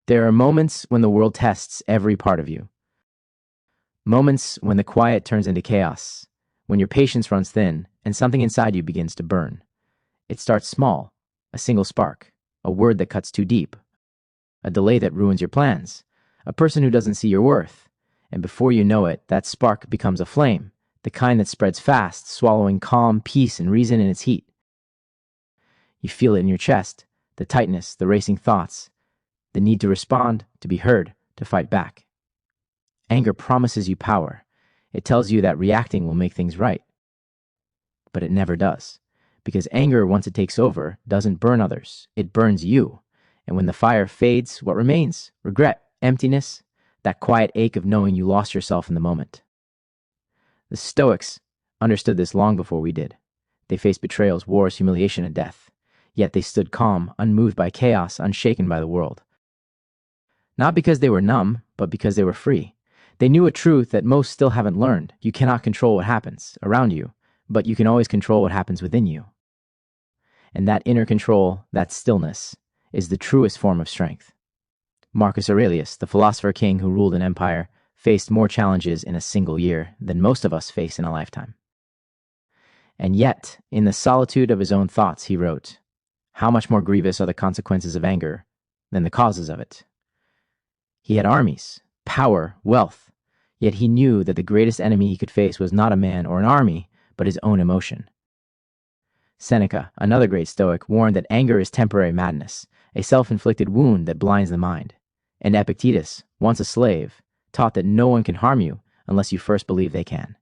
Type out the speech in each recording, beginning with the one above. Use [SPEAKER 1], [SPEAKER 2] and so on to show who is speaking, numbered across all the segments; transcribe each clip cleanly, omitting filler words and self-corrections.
[SPEAKER 1] There are moments when the world tests every part of you. Moments when the quiet turns into chaos, when your patience runs thin and something inside you begins to burn. It starts small, a single spark, a word that cuts too deep, a delay that ruins your plans, a person who doesn't see your worth. And before you know it, that spark becomes a flame, the kind that spreads fast, swallowing calm, peace, and reason in its heat. You feel it in your chest, the tightness, the racing thoughts, the need to respond, to be heard, to fight back. Anger promises you power. It tells you that reacting will make things right. But it never does, because anger, once it takes over, doesn't burn others, it burns you. And when the fire fades, what remains? Regret, emptiness, that quiet ache of knowing you lost yourself in the moment. The Stoics understood this long before we did. They faced betrayals, wars, humiliation, and death. Yet they stood calm, unmoved by chaos, unshaken by the world. Not because they were numb, but because they were free. They knew a truth that most still haven't learned. You cannot control what happens around you, but you can always control what happens within you. And that inner control, that stillness, is the truest form of strength. Marcus Aurelius, the philosopher king who ruled an empire, faced more challenges in a single year than most of us face in a lifetime. And yet, in the solitude of his own thoughts, he wrote, "How much more grievous are the consequences of anger than the causes of it?" He had armies, power, wealth, yet he knew that the greatest enemy he could face was not a man or an army, but his own emotion. Seneca, another great Stoic, warned that anger is temporary madness, a self-inflicted wound that blinds the mind. And Epictetus, once a slave, taught that no one can harm you unless you first believe they can.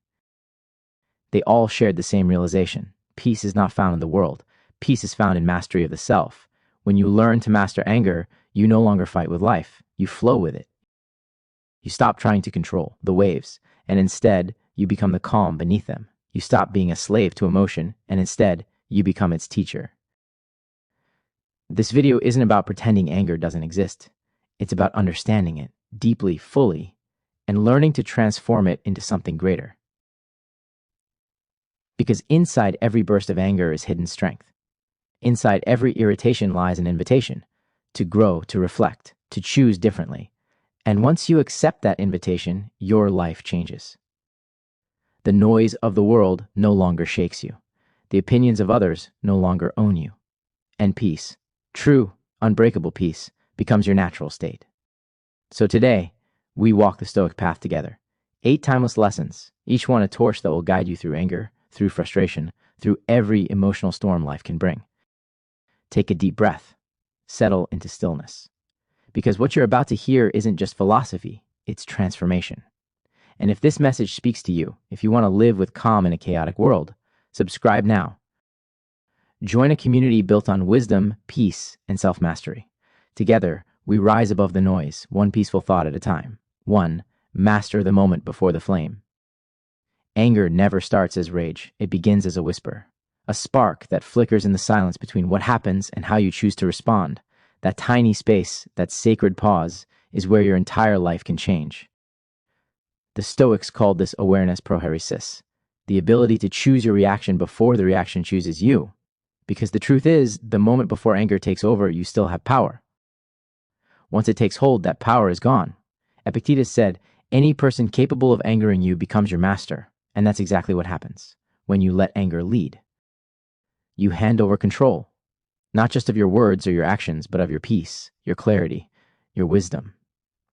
[SPEAKER 1] They all shared the same realization. Peace is not found in the world. Peace is found in mastery of the self. When you learn to master anger, you no longer fight with life. You flow with it. You stop trying to control the waves, and instead, you become the calm beneath them. You stop being a slave to emotion, and instead, you become its teacher. This video isn't about pretending anger doesn't exist. It's about understanding it deeply, fully, and learning to transform it into something greater. Because inside every burst of anger is hidden strength. Inside every irritation lies an invitation to grow, to reflect, to choose differently. And once you accept that invitation, your life changes. The noise of the world no longer shakes you. The opinions of others no longer own you. And peace, true, unbreakable peace, becomes your natural state. So today, we walk the Stoic path together. 8 timeless lessons, each one a torch that will guide you through anger, through frustration, through every emotional storm life can bring. Take a deep breath. Settle into stillness. Because what you're about to hear isn't just philosophy, it's transformation. And if this message speaks to you, if you want to live with calm in a chaotic world, subscribe now. Join a community built on wisdom, peace, and self-mastery. Together, we rise above the noise, one peaceful thought at a time. Master the moment before the flame. Anger never starts as rage. It begins as a whisper. A spark that flickers in the silence between what happens and how you choose to respond. That tiny space, that sacred pause, is where your entire life can change. The Stoics called this awareness prohairesis, the ability to choose your reaction before the reaction chooses you. Because the truth is, the moment before anger takes over, you still have power. Once it takes hold, that power is gone. Epictetus said, "Any person capable of angering you becomes your master." And that's exactly what happens when you let anger lead. You hand over control, not just of your words or your actions, but of your peace, your clarity, your wisdom.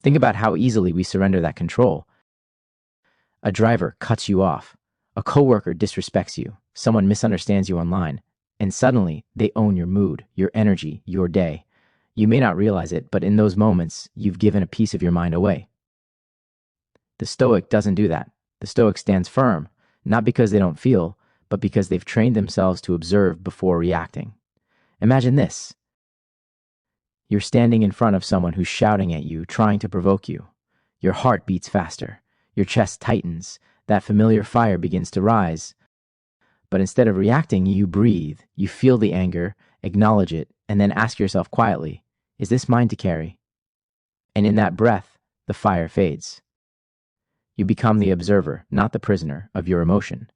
[SPEAKER 1] Think about how easily we surrender that control. A driver cuts you off. A coworker disrespects you. Someone misunderstands you online. And suddenly, they own your mood, your energy, your day. You may not realize it, but in those moments, you've given a piece of your mind away. The Stoic doesn't do that. The Stoic stands firm, not because they don't feel, but because they've trained themselves to observe before reacting. Imagine this. You're standing in front of someone who's shouting at you, trying to provoke you. Your heart beats faster. Your chest tightens. That familiar fire begins to rise. But instead of reacting, you breathe. You feel the anger, acknowledge it, and then ask yourself quietly, is this mine to carry? And in that breath, the fire fades. You become the observer, not the prisoner, of your emotion.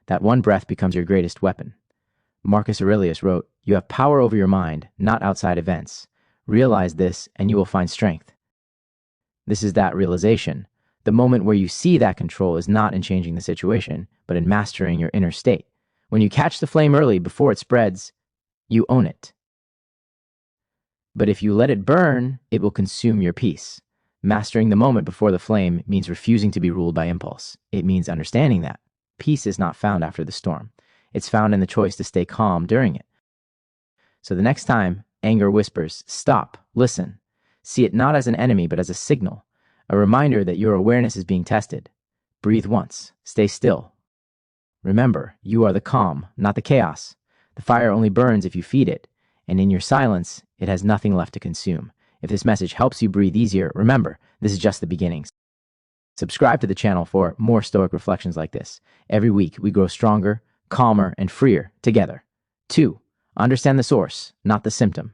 [SPEAKER 1] That one breath becomes your greatest weapon. Marcus Aurelius wrote, "You have power over your mind, not outside events. Realize this, and you will find strength. This is that realization, the moment where you see that control is not in changing the situation, but in mastering your inner state. When you catch the flame early before it spreads, you own it. But if you let it burn, it will consume your peace. Mastering the moment before the flame means refusing to be ruled by impulse. It means understanding that peace is not found after the storm. It's found in the choice to stay calm during it. So the next time anger whispers, stop, listen. See it not as an enemy, but as a signal, a reminder that your awareness is being tested. Breathe once, stay still. Remember, you are the calm, not the chaos. The fire only burns if you feed it, and in your silence, it has nothing left to consume. If this message helps you breathe easier, remember, this is just the beginning. Subscribe to the channel for more Stoic reflections like this. Every week, we grow stronger, calmer, and freer together. 2. Understand the source, not the symptom.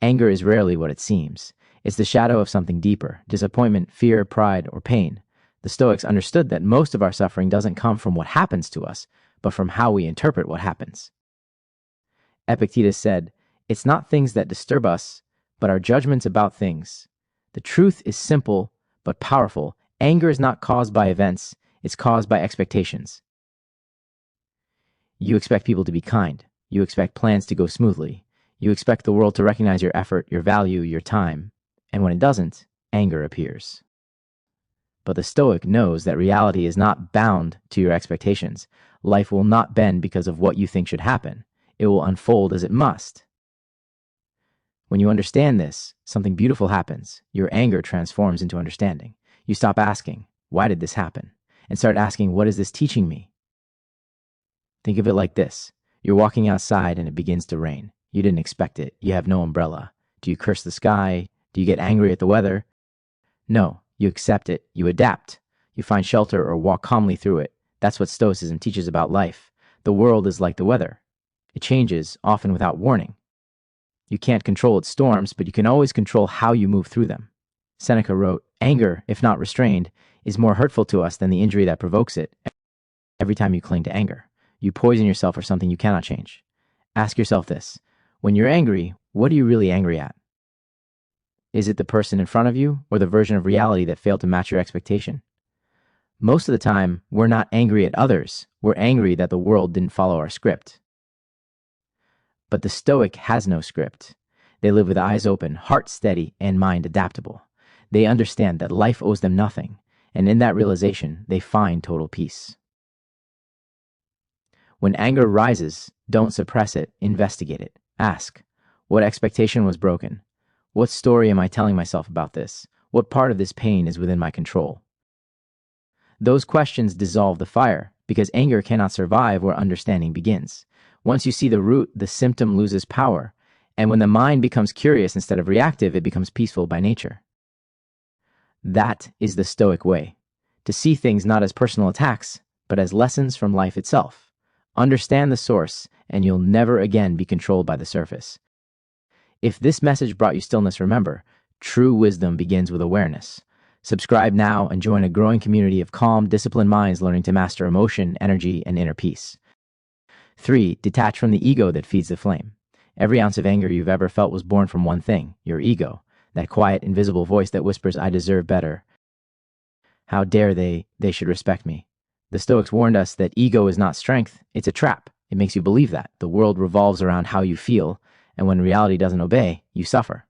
[SPEAKER 1] Anger is rarely what it seems. It's the shadow of something deeper: disappointment, fear, pride, or pain. The Stoics understood that most of our suffering doesn't come from what happens to us, but from how we interpret what happens. Epictetus said, "It's not things that disturb us, but our judgments about things." The truth is simple but powerful. Anger is not caused by events, it's caused by expectations. You expect people to be kind. You expect plans to go smoothly. You expect the world to recognize your effort, your value, your time. And when it doesn't, anger appears. But the Stoic knows that reality is not bound to your expectations. Life will not bend because of what you think should happen. It will unfold as it must. When you understand this, something beautiful happens. Your anger transforms into understanding. You stop asking, "Why did this happen?" and start asking, "What is this teaching me?" Think of it like this. You're walking outside and it begins to rain. You didn't expect it. You have no umbrella. Do you curse the sky? Do you get angry at the weather? No, you accept it. You adapt. You find shelter or walk calmly through it. That's what Stoicism teaches about life. The world is like the weather. It changes, often without warning. You can't control its storms, but you can always control how you move through them. Seneca wrote, "Anger, if not restrained, is more hurtful to us than the injury that provokes it." Every time you cling to anger, you poison yourself for something you cannot change. Ask yourself this: when you're angry, what are you really angry at? Is it the person in front of you or the version of reality that failed to match your expectation? Most of the time, we're not angry at others. We're angry that the world didn't follow our script. But the Stoic has no script. They live with eyes open, heart steady, and mind adaptable. They understand that life owes them nothing, and in that realization, they find total peace. When anger rises, don't suppress it, investigate it. Ask, what expectation was broken? What story am I telling myself about this? What part of this pain is within my control? Those questions dissolve the fire, because anger cannot survive where understanding begins. Once you see the root, the symptom loses power, and when the mind becomes curious instead of reactive, it becomes peaceful by nature. That is the Stoic way, to see things not as personal attacks, but as lessons from life itself. Understand the source, and you'll never again be controlled by the surface. If this message brought you stillness, remember, true wisdom begins with awareness. Subscribe now and join a growing community of calm, disciplined minds learning to master emotion, energy, and inner peace. 3. Detach from the ego that feeds the flame. Every ounce of anger you've ever felt was born from one thing: your ego, that quiet, invisible voice that whispers, "I deserve better. How dare they should respect me." The Stoics warned us that ego is not strength, it's a trap. It makes you believe that the world revolves around how you feel, and when reality doesn't obey, you suffer.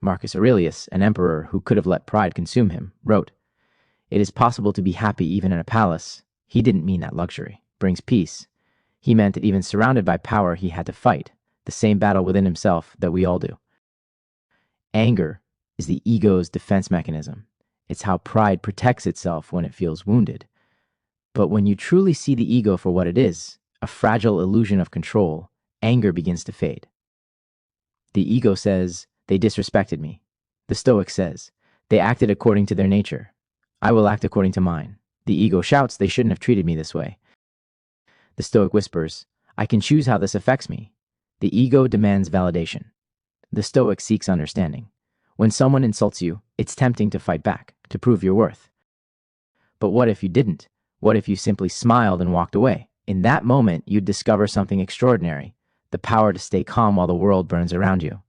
[SPEAKER 1] Marcus Aurelius, an emperor who could have let pride consume him, wrote, "It is possible to be happy even in a palace." He didn't mean that luxury brings peace. He meant that even surrounded by power, he had to fight the same battle within himself that we all do. Anger is the ego's defense mechanism. It's how pride protects itself when it feels wounded. But when you truly see the ego for what it is, a fragile illusion of control, anger begins to fade. The ego says, "They disrespected me." The Stoic says, "They acted according to their nature. I will act according to mine." The ego shouts, "They shouldn't have treated me this way." The Stoic whispers, "I can choose how this affects me." The ego demands validation. The Stoic seeks understanding. When someone insults you, it's tempting to fight back, to prove your worth. But what if you didn't? What if you simply smiled and walked away? In that moment, you'd discover something extraordinary: the power to stay calm while the world burns around you.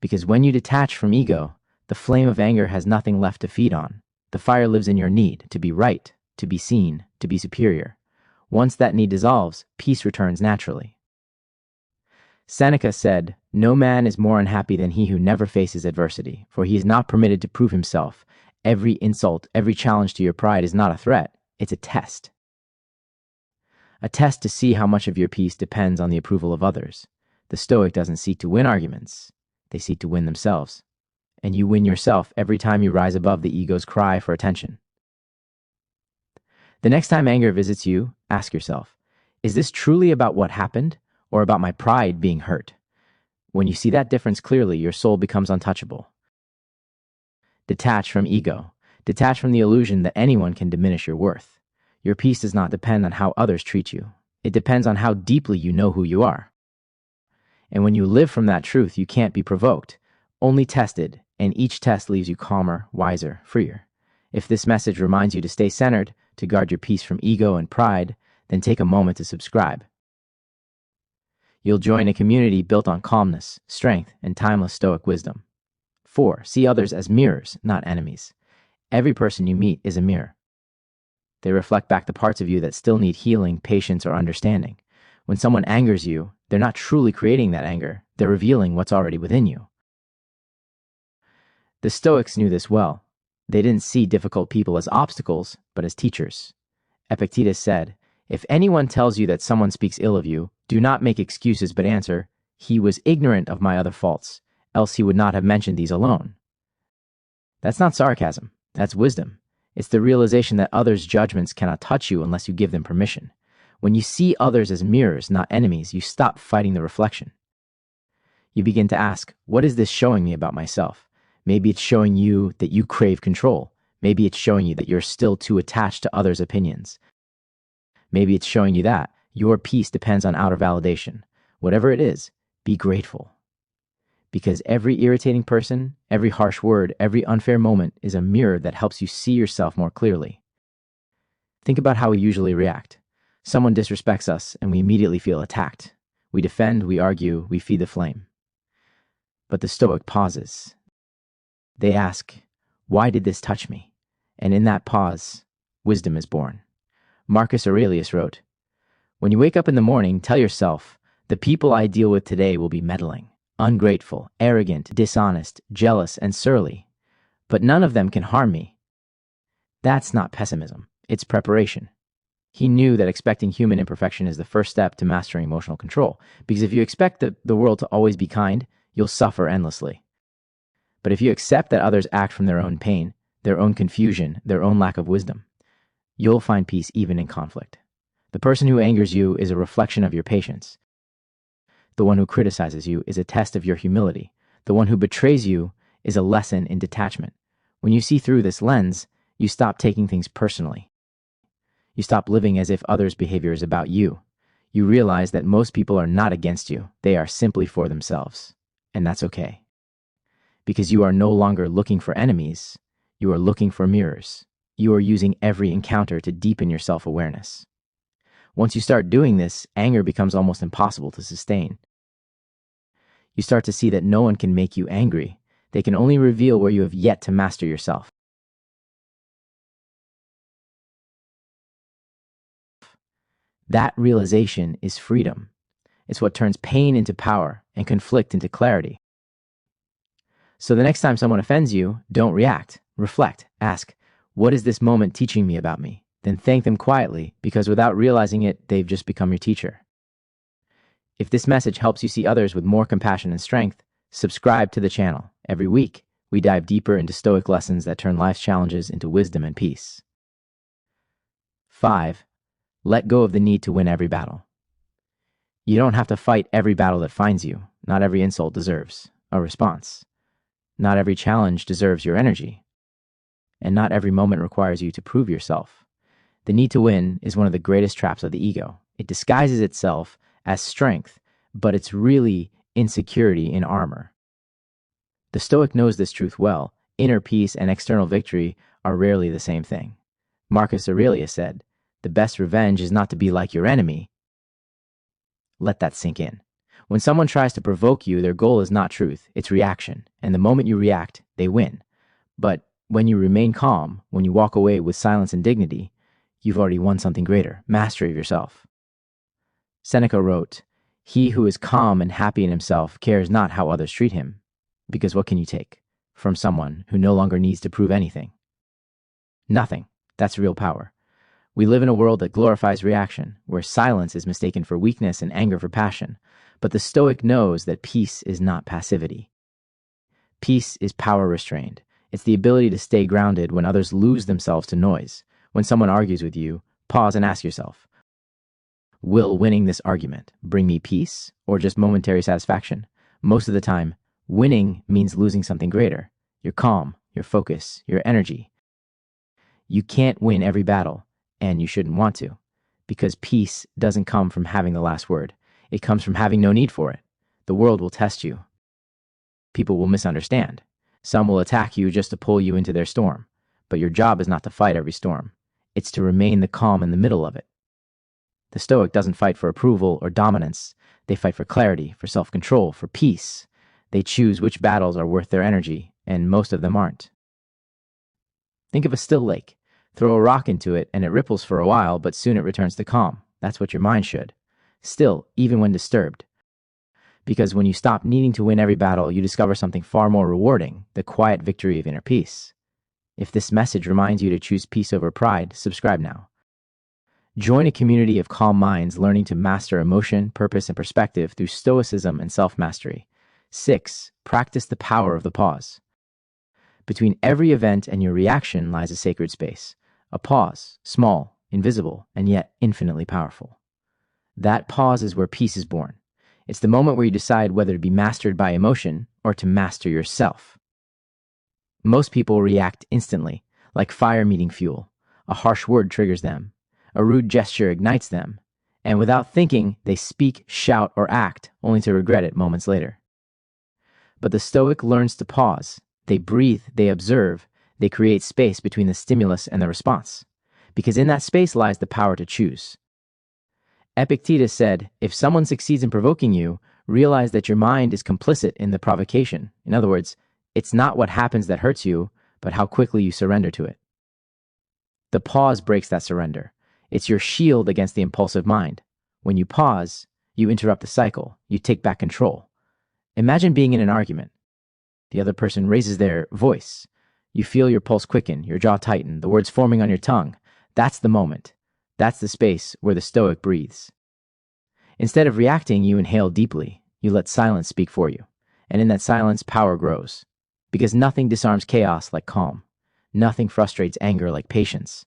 [SPEAKER 1] Because when you detach from ego, the flame of anger has nothing left to feed on. The fire lives in your need to be right, to be seen, to be superior. Once that need dissolves, peace returns naturally. Seneca said, "No man is more unhappy than he who never faces adversity, for he is not permitted to prove himself. Every insult, every challenge to your pride is not a threat, it's a test. A test to see how much of your peace depends on the approval of others. The Stoic doesn't seek to win arguments, they seek to win themselves. And you win yourself every time you rise above the ego's cry for attention." The next time anger visits you, ask yourself, is this truly about what happened or about my pride being hurt? When you see that difference clearly, your soul becomes untouchable. Detach from ego. Detach from the illusion that anyone can diminish your worth. Your peace does not depend on how others treat you. It depends on how deeply you know who you are. And when you live from that truth, you can't be provoked, only tested, and each test leaves you calmer, wiser, freer. If this message reminds you to stay centered, to guard your peace from ego and pride, then take a moment to subscribe. You'll join a community built on calmness, strength, and timeless Stoic wisdom. 4. See others as mirrors, not enemies. Every person you meet is a mirror. They reflect back the parts of you that still need healing, patience, or understanding. When someone angers you, they're not truly creating that anger, they're revealing what's already within you. The Stoics knew this well. They didn't see difficult people as obstacles, but as teachers. Epictetus said, "If anyone tells you that someone speaks ill of you, do not make excuses but answer, 'He was ignorant of my other faults, else he would not have mentioned these alone.'" That's not sarcasm, that's wisdom. It's the realization that others' judgments cannot touch you unless you give them permission. When you see others as mirrors, not enemies, you stop fighting the reflection. You begin to ask, what is this showing me about myself? Maybe it's showing you that you crave control. Maybe it's showing you that you're still too attached to others' opinions. Maybe it's showing you that your peace depends on outer validation. Whatever it is, be grateful. Because every irritating person, every harsh word, every unfair moment is a mirror that helps you see yourself more clearly. Think about how we usually react. Someone disrespects us and we immediately feel attacked. We defend, we argue, we feed the flame. But the Stoic pauses. They ask, why did this touch me? And in that pause, wisdom is born. Marcus Aurelius wrote, "When you wake up in the morning, tell yourself, the people I deal with today will be meddling, ungrateful, arrogant, dishonest, jealous, and surly. But none of them can harm me." That's not pessimism, it's preparation. He knew that expecting human imperfection is the first step to mastering emotional control, because if you expect the world to always be kind, you'll suffer endlessly. But if you accept that others act from their own pain, their own confusion, their own lack of wisdom, you'll find peace even in conflict. The person who angers you is a reflection of your patience. The one who criticizes you is a test of your humility. The one who betrays you is a lesson in detachment. When you see through this lens, you stop taking things personally. You stop living as if others' behavior is about you. You realize that most people are not against you. They are simply for themselves. And that's okay. Because you are no longer looking for enemies, you are looking for mirrors. You are using every encounter to deepen your self-awareness. Once you start doing this, anger becomes almost impossible to sustain. You start to see that no one can make you angry. They can only reveal where you have yet to master yourself. That realization is freedom. It's what turns pain into power and conflict into clarity. So the next time someone offends you, don't react. Reflect. Ask, what is this moment teaching me about me? Then thank them quietly, because without realizing it, they've just become your teacher. If this message helps you see others with more compassion and strength, subscribe to the channel. Every week, we dive deeper into Stoic lessons that turn life's challenges into wisdom and peace. 5. Let go of the need to win every battle. You don't have to fight every battle that finds you. Not every insult deserves a response. Not every challenge deserves your energy. And not every moment requires you to prove yourself. The need to win is one of the greatest traps of the ego. It disguises itself as strength, but it's really insecurity in armor. The Stoic knows this truth well. Inner peace and external victory are rarely the same thing. Marcus Aurelius said, "The best revenge is not to be like your enemy." Let that sink in. When someone tries to provoke you, their goal is not truth, it's reaction. And the moment you react, they win. But when you remain calm, when you walk away with silence and dignity, you've already won something greater, mastery of yourself. Seneca wrote, "He who is calm and happy in himself cares not how others treat him, because what can you take from someone who no longer needs to prove anything? Nothing. That's real power." We live in a world that glorifies reaction, where silence is mistaken for weakness and anger for passion. But the Stoic knows that peace is not passivity. Peace is power restrained. It's the ability to stay grounded when others lose themselves to noise. When someone argues with you, pause and ask yourself, will winning this argument bring me peace or just momentary satisfaction? Most of the time, winning means losing something greater. Your calm, your focus, your energy. You can't win every battle, and you shouldn't want to, because peace doesn't come from having the last word. It comes from having no need for it. The world will test you. People will misunderstand. Some will attack you just to pull you into their storm. But your job is not to fight every storm. It's to remain the calm in the middle of it. The Stoic doesn't fight for approval or dominance. They fight for clarity, for self-control, for peace. They choose which battles are worth their energy, and most of them aren't. Think of a still lake. Throw a rock into it, and it ripples for a while, but soon it returns to calm. That's what your mind should. Still, even when disturbed. Because when you stop needing to win every battle, you discover something far more rewarding, the quiet victory of inner peace. If this message reminds you to choose peace over pride, subscribe now. Join a community of calm minds learning to master emotion, purpose, and perspective through stoicism and self-mastery. 6. Practice the power of the pause. Between every event and your reaction lies a sacred space. A pause, small, invisible, and yet infinitely powerful. That pause is where peace is born. It's the moment where you decide whether to be mastered by emotion or to master yourself. Most people react instantly, like fire meeting fuel. A harsh word triggers them. A rude gesture ignites them. And without thinking, they speak, shout, or act, only to regret it moments later. But the Stoic learns to pause. They breathe, they observe, they create space between the stimulus and the response. Because in that space lies the power to choose. Epictetus said, if someone succeeds in provoking you, realize that your mind is complicit in the provocation. In other words, it's not what happens that hurts you, but how quickly you surrender to it. The pause breaks that surrender. It's your shield against the impulsive mind. When you pause, you interrupt the cycle. You take back control. Imagine being in an argument. The other person raises their voice. You feel your pulse quicken, your jaw tighten, the words forming on your tongue. That's the moment. That's the space where the Stoic breathes. Instead of reacting, you inhale deeply. You let silence speak for you. And in that silence, power grows. Because nothing disarms chaos like calm. Nothing frustrates anger like patience.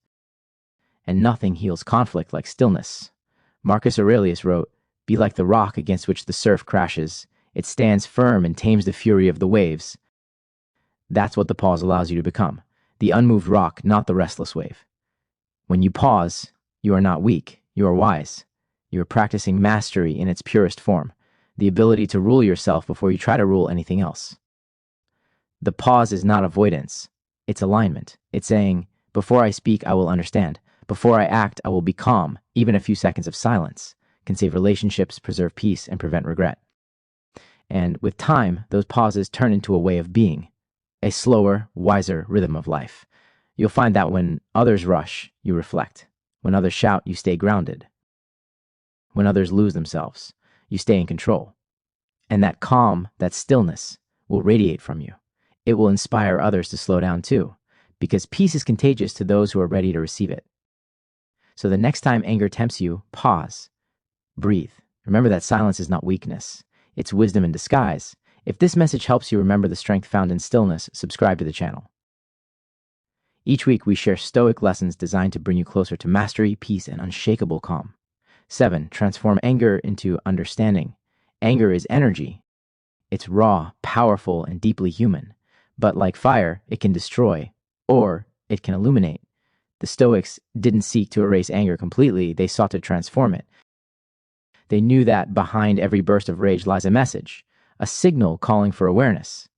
[SPEAKER 1] And nothing heals conflict like stillness. Marcus Aurelius wrote, "Be like the rock against which the surf crashes. It stands firm and tames the fury of the waves." That's what the pause allows you to become. The unmoved rock, not the restless wave. When you pause, you are not weak. You are wise. You are practicing mastery in its purest form. The ability to rule yourself before you try to rule anything else. The pause is not avoidance. It's alignment. It's saying, before I speak, I will understand. Before I act, I will be calm. Even a few seconds of silence can save relationships, preserve peace, and prevent regret. And with time, those pauses turn into a way of being. A slower, wiser rhythm of life. You'll find that when others rush, you reflect. When others shout, you stay grounded. When others lose themselves, you stay in control. And that calm, that stillness, will radiate from you. It will inspire others to slow down too, because peace is contagious to those who are ready to receive it. So the next time anger tempts you, pause. Breathe. Remember that silence is not weakness. It's wisdom in disguise. If this message helps you remember the strength found in stillness, subscribe to the channel. Each week, we share Stoic lessons designed to bring you closer to mastery, peace, and unshakable calm. 7. Transform anger into understanding. Anger is energy. It's raw, powerful, and deeply human. But like fire, it can destroy, or it can illuminate. The Stoics didn't seek to erase anger completely, they sought to transform it. They knew that behind every burst of rage lies a message, a signal calling for awareness.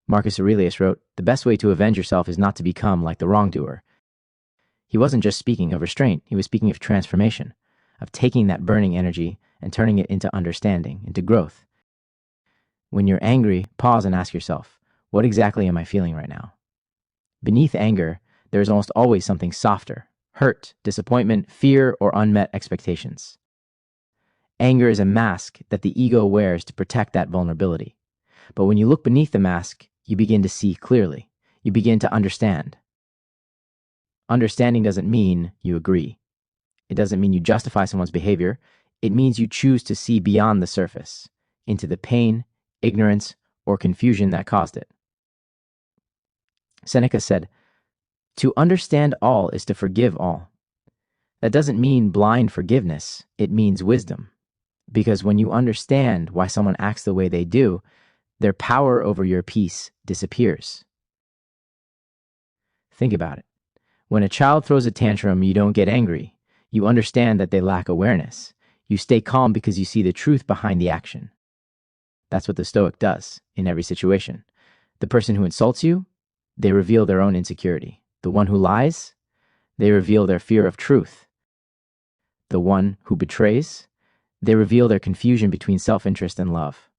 [SPEAKER 1] Marcus Aurelius wrote, "The best way to avenge yourself is not to become like the wrongdoer." He wasn't just speaking of restraint, he was speaking of transformation. of taking that burning energy and turning it into understanding, into growth. When you're angry, pause and ask yourself, what exactly am I feeling right now? Beneath anger, there is almost always something softer: hurt, disappointment, fear, or unmet expectations. Anger is a mask that the ego wears to protect that vulnerability. But when you look beneath the mask, you begin to see clearly. You begin to understand. Understanding doesn't mean you agree. It doesn't mean you justify someone's behavior. It means you choose to see beyond the surface, into the pain, ignorance, or confusion that caused it. Seneca said, "To understand all is to forgive all." That doesn't mean blind forgiveness. It means wisdom. Because when you understand why someone acts the way they do, their power over your peace disappears. Think about it. When a child throws a tantrum, you don't get angry. You understand that they lack awareness. You stay calm because you see the truth behind the action. That's what the Stoic does in every situation. The person who insults you, they reveal their own insecurity. The one who lies, they reveal their fear of truth. The one who betrays, they reveal their confusion between self-interest and love.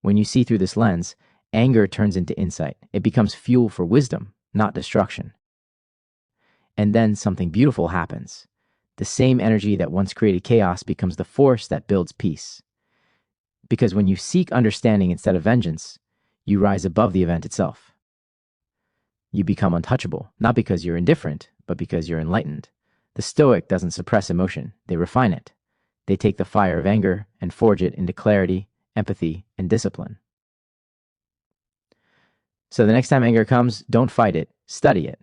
[SPEAKER 1] When you see through this lens, anger turns into insight. It becomes fuel for wisdom, not destruction. And then something beautiful happens. The same energy that once created chaos becomes the force that builds peace. Because when you seek understanding instead of vengeance, you rise above the event itself. You become untouchable, not because you're indifferent, but because you're enlightened. The Stoic doesn't suppress emotion, they refine it. They take the fire of anger and forge it into clarity, empathy, and discipline. So the next time anger comes, don't fight it, study it.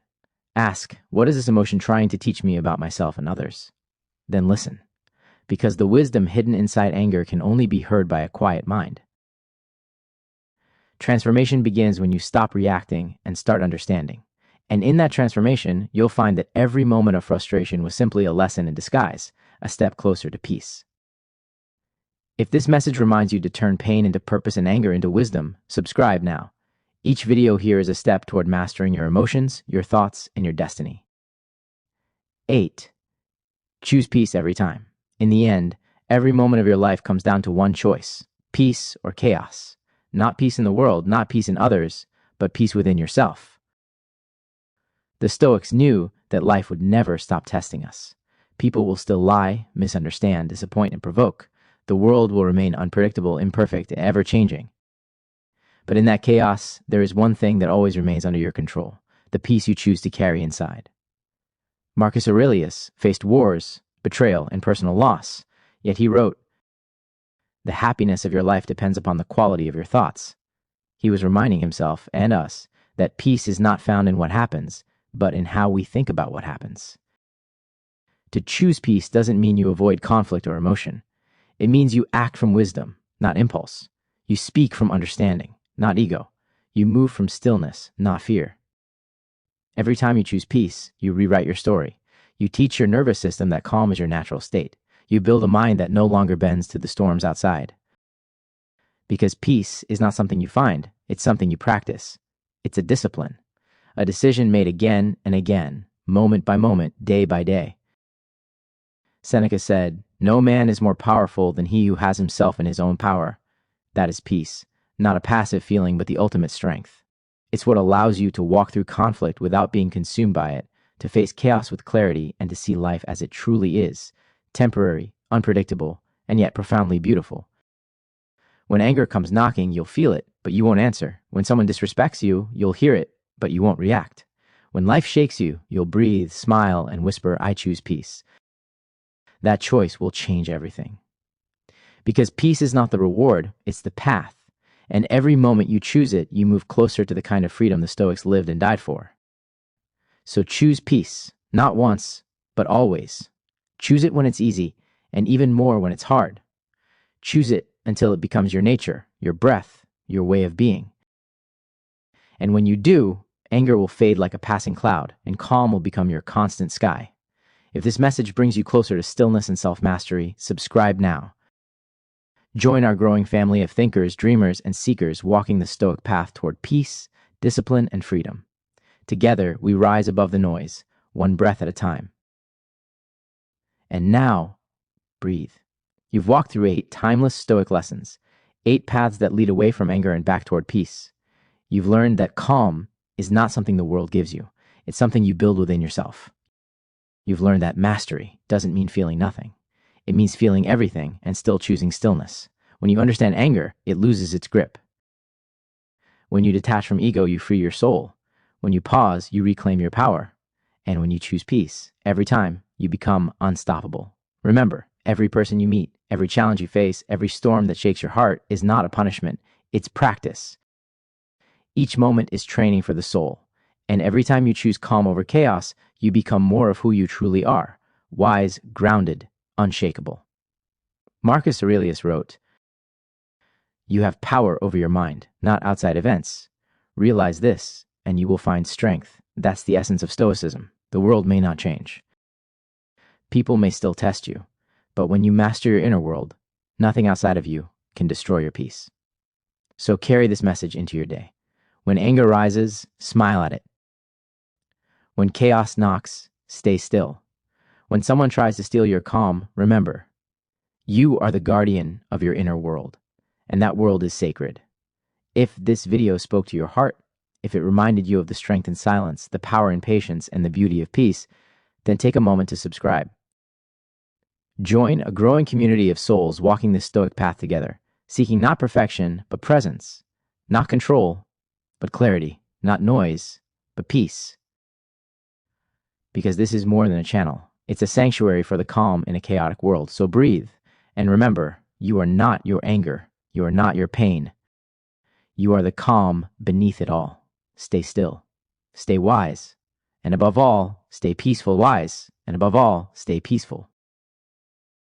[SPEAKER 1] Ask, what is this emotion trying to teach me about myself and others? Then listen, because the wisdom hidden inside anger can only be heard by a quiet mind. Transformation begins when you stop reacting and start understanding. And in that transformation, you'll find that every moment of frustration was simply a lesson in disguise, a step closer to peace. If this message reminds you to turn pain into purpose and anger into wisdom, subscribe now. Each video here is a step toward mastering your emotions, your thoughts, and your destiny. 8. Choose peace every time. In the end, every moment of your life comes down to one choice: peace or chaos. Not peace in the world, not peace in others, but peace within yourself. The Stoics knew that life would never stop testing us. People will still lie, misunderstand, disappoint, and provoke. The world will remain unpredictable, imperfect, and ever-changing. But in that chaos, there is one thing that always remains under your control: the peace you choose to carry inside. Marcus Aurelius faced wars, betrayal, and personal loss, yet he wrote, "The happiness of your life depends upon the quality of your thoughts." He was reminding himself and us that peace is not found in what happens, but in how we think about what happens. To choose peace doesn't mean you avoid conflict or emotion. It means you act from wisdom, not impulse. You speak from understanding, not ego. You move from stillness, not fear. Every time you choose peace, you rewrite your story. You teach your nervous system that calm is your natural state. You build a mind that no longer bends to the storms outside. Because peace is not something you find, it's something you practice. It's a discipline, a decision made again and again, moment by moment, day by day. Seneca said, "No man is more powerful than he who has himself in his own power." That is peace, not a passive feeling, but the ultimate strength. It's what allows you to walk through conflict without being consumed by it, to face chaos with clarity, and to see life as it truly is: temporary, unpredictable, and yet profoundly beautiful. When anger comes knocking, you'll feel it, but you won't answer. When someone disrespects you, you'll hear it, but you won't react. When life shakes you, you'll breathe, smile, and whisper, "I choose peace." That choice will change everything. Because peace is not the reward, it's the path. And every moment you choose it, you move closer to the kind of freedom the Stoics lived and died for. So choose peace, not once, but always. Choose it when it's easy, and even more when it's hard. Choose it until it becomes your nature, your breath, your way of being. And when you do, anger will fade like a passing cloud, and calm will become your constant sky. If this message brings you closer to stillness and self-mastery, subscribe now. Join our growing family of thinkers, dreamers, and seekers walking the Stoic path toward peace, discipline, and freedom. Together, we rise above the noise, one breath at a time. And now, breathe. You've walked through 8 timeless Stoic lessons, 8 paths that lead away from anger and back toward peace. You've learned that calm is not something the world gives you. It's something you build within yourself. You've learned that mastery doesn't mean feeling nothing. It means feeling everything and still choosing stillness. When you understand anger, it loses its grip. When you detach from ego, you free your soul. When you pause, you reclaim your power. And when you choose peace, every time, you become unstoppable. Remember, every person you meet, every challenge you face, every storm that shakes your heart is not a punishment. It's practice. Each moment is training for the soul. And every time you choose calm over chaos, you become more of who you truly are. Wise, grounded, unshakable. Marcus Aurelius wrote, "You have power over your mind, not outside events. Realize this, and you will find strength." That's the essence of Stoicism. The world may not change. People may still test you, but when you master your inner world, nothing outside of you can destroy your peace. So carry this message into your day. When anger rises, smile at it. When chaos knocks, stay still. When someone tries to steal your calm, remember, you are the guardian of your inner world, and that world is sacred. If this video spoke to your heart, if it reminded you of the strength in silence, the power in patience, and the beauty of peace, then take a moment to subscribe. Join a growing community of souls walking this Stoic path together, seeking not perfection, but presence, not control, but clarity, not noise, but peace. Because this is more than a channel. It's a sanctuary for the calm in a chaotic world. So breathe, and remember, you are not your anger. You are not your pain. You are the calm beneath it all. Stay still. Stay wise. And above all, stay peaceful. Wise. And above all, stay peaceful.